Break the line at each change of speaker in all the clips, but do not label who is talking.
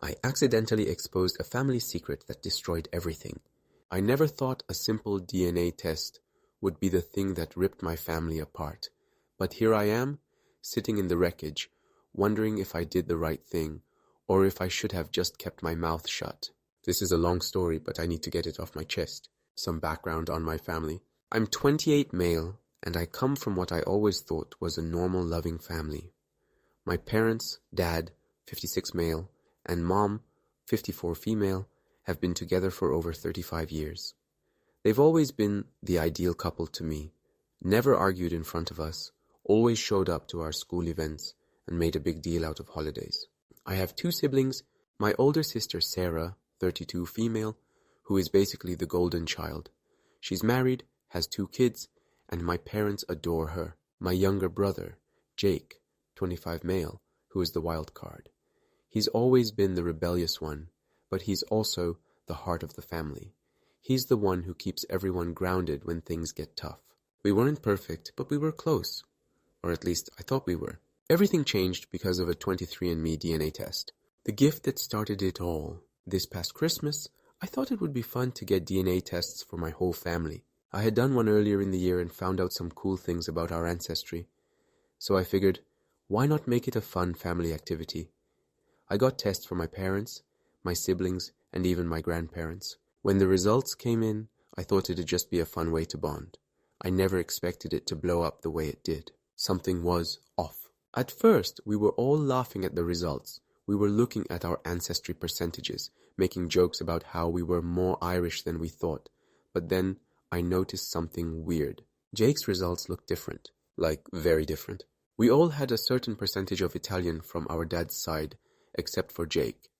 I accidentally exposed a family secret that destroyed everything. I never thought a simple DNA test would be the thing that ripped my family apart. But here I am, sitting in the wreckage, wondering if I did the right thing, or if I should have just kept my mouth shut. This is a long story, but I need to get it off my chest. Some background on my family. I'm 28 male, and I come from what I always thought was a normal, loving family. My parents, dad, 56 male, and mom, 54 female, have been together for over 35 years. They've always been the ideal couple to me, never argued in front of us, always showed up to our school events, and made a big deal out of holidays. I have 2 siblings, my older sister Sarah, 32 female, who is basically the golden child. She's married, has 2 kids, and my parents adore her. My younger brother, Jake, 25 male, who is the wild card. He's always been the rebellious one, but he's also the heart of the family. He's the one who keeps everyone grounded when things get tough. We weren't perfect, but we were close. Or at least I thought we were. Everything changed because of a 23andMe DNA test. The gift that started it all. This past Christmas, I thought it would be fun to get DNA tests for my whole family. I had done one earlier in the year and found out some cool things about our ancestry. So I figured, why not make it a fun family activity? I got tests for my parents, my siblings, and even my grandparents. When the results came in, I thought it'd just be a fun way to bond. I never expected it to blow up the way it did. Something was off. At first, we were all laughing at the results. We were looking at our ancestry percentages, making jokes about how we were more Irish than we thought. But then I noticed something weird. Jake's results looked different. Like, very different. We all had a certain percentage of Italian from our dad's side, except for Jake.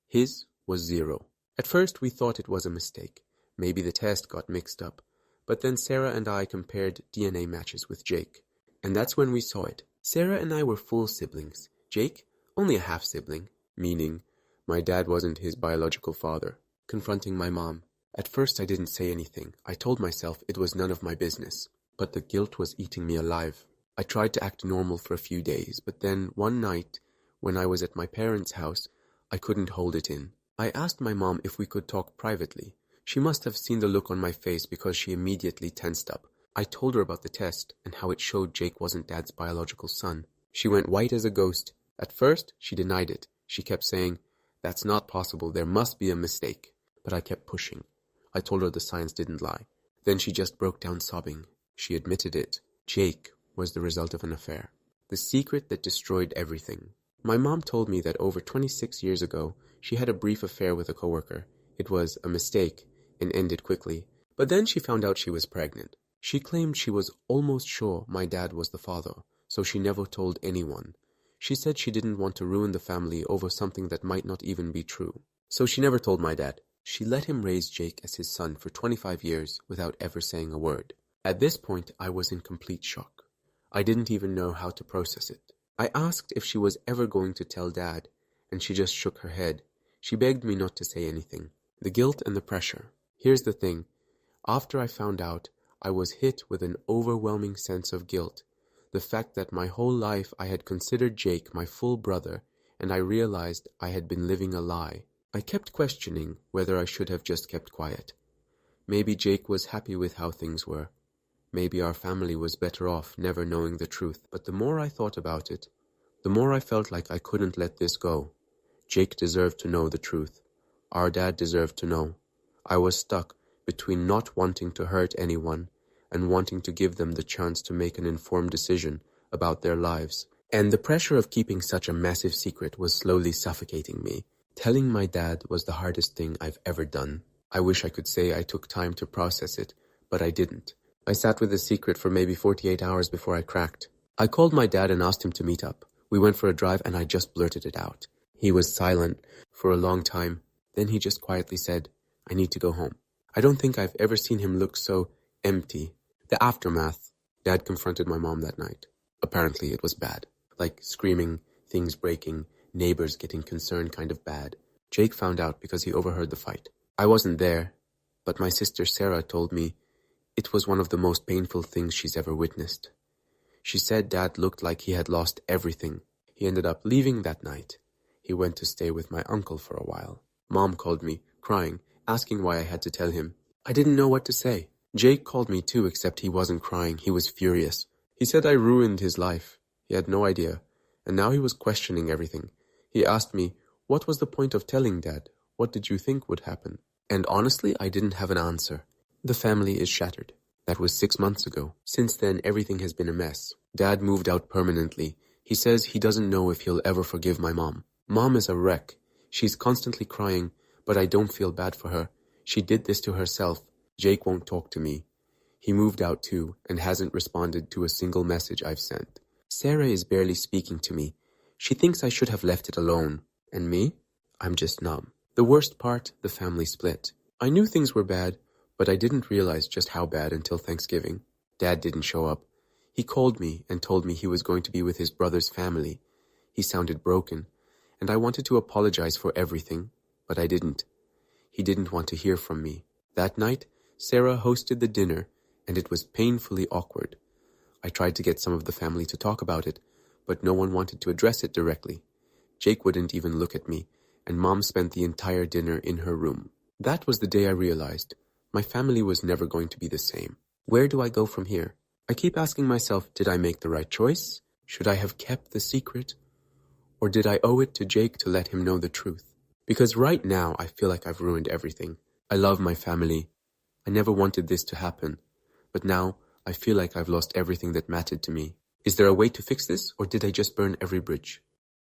His was 0. At first we thought it was a mistake. Maybe the test got mixed up. But then Sarah and I compared DNA matches with Jake. And that's when we saw it. Sarah and I were full siblings. Jake, only a half sibling, meaning my dad wasn't his biological father. Confronting my mom. At first I didn't say anything. I told myself it was none of my business. But the guilt was eating me alive. I tried to act normal for a few days, but then one night, when I was at my parents' house, I couldn't hold it in. I asked my mom if we could talk privately. She must have seen the look on my face because she immediately tensed up. I told her about the test and how it showed Jake wasn't Dad's biological son. She went white as a ghost. At first, she denied it. She kept saying, "That's not possible, there must be a mistake." But I kept pushing. I told her the science didn't lie. Then she just broke down sobbing. She admitted it. Jake was the result of an affair. The secret that destroyed everything. My mom told me that over 26 years ago, she had a brief affair with a coworker. It was a mistake and ended quickly. But then she found out she was pregnant. She claimed she was almost sure my dad was the father, so she never told anyone. She said she didn't want to ruin the family over something that might not even be true. So she never told my dad. She let him raise Jake as his son for 25 years without ever saying a word. At this point, I was in complete shock. I didn't even know how to process it. I asked if she was ever going to tell Dad, and she just shook her head. She begged me not to say anything. The guilt and the pressure. Here's the thing. After I found out, I was hit with an overwhelming sense of guilt. The fact that my whole life I had considered Jake my full brother, and I realized I had been living a lie. I kept questioning whether I should have just kept quiet. Maybe Jake was happy with how things were. Maybe our family was better off never knowing the truth. But the more I thought about it, the more I felt like I couldn't let this go. Jake deserved to know the truth. Our dad deserved to know. I was stuck between not wanting to hurt anyone and wanting to give them the chance to make an informed decision about their lives. And the pressure of keeping such a massive secret was slowly suffocating me. Telling my dad was the hardest thing I've ever done. I wish I could say I took time to process it, but I didn't. I sat with the secret for maybe 48 hours before I cracked. I called my dad and asked him to meet up. We went for a drive and I just blurted it out. He was silent for a long time. Then he just quietly said, "I need to go home." I don't think I've ever seen him look so empty. The aftermath. Dad confronted my mom that night. Apparently it was bad. Like screaming, things breaking, neighbors getting concerned kind of bad. Jake found out because he overheard the fight. I wasn't there, but my sister Sarah told me it was one of the most painful things she's ever witnessed. She said Dad looked like he had lost everything. He ended up leaving that night. He went to stay with my uncle for a while. Mom called me, crying, asking why I had to tell him. I didn't know what to say. Jake called me too, except he wasn't crying. He was furious. He said I ruined his life. He had no idea. And now he was questioning everything. He asked me, what was the point of telling Dad? What did you think would happen? And honestly, I didn't have an answer. The family is shattered. That was 6 months ago. Since then, everything has been a mess. Dad moved out permanently. He says he doesn't know if he'll ever forgive my mom. Mom is a wreck. She's constantly crying, but I don't feel bad for her. She did this to herself. Jake won't talk to me. He moved out too and hasn't responded to a single message I've sent. Sarah is barely speaking to me. She thinks I should have left it alone. And me? I'm just numb. The worst part, the family split. I knew things were bad, but I didn't realize just how bad until Thanksgiving. Dad didn't show up. He called me and told me he was going to be with his brother's family. He sounded broken, and I wanted to apologize for everything, but I didn't. He didn't want to hear from me. That night, Sarah hosted the dinner, and it was painfully awkward. I tried to get some of the family to talk about it, but no one wanted to address it directly. Jake wouldn't even look at me, and Mom spent the entire dinner in her room. That was the day I realized my family was never going to be the same. Where do I go from here? I keep asking myself, did I make the right choice? Should I have kept the secret? Or did I owe it to Jake to let him know the truth? Because right now, I feel like I've ruined everything. I love my family. I never wanted this to happen. But now, I feel like I've lost everything that mattered to me. Is there a way to fix this, or did I just burn every bridge?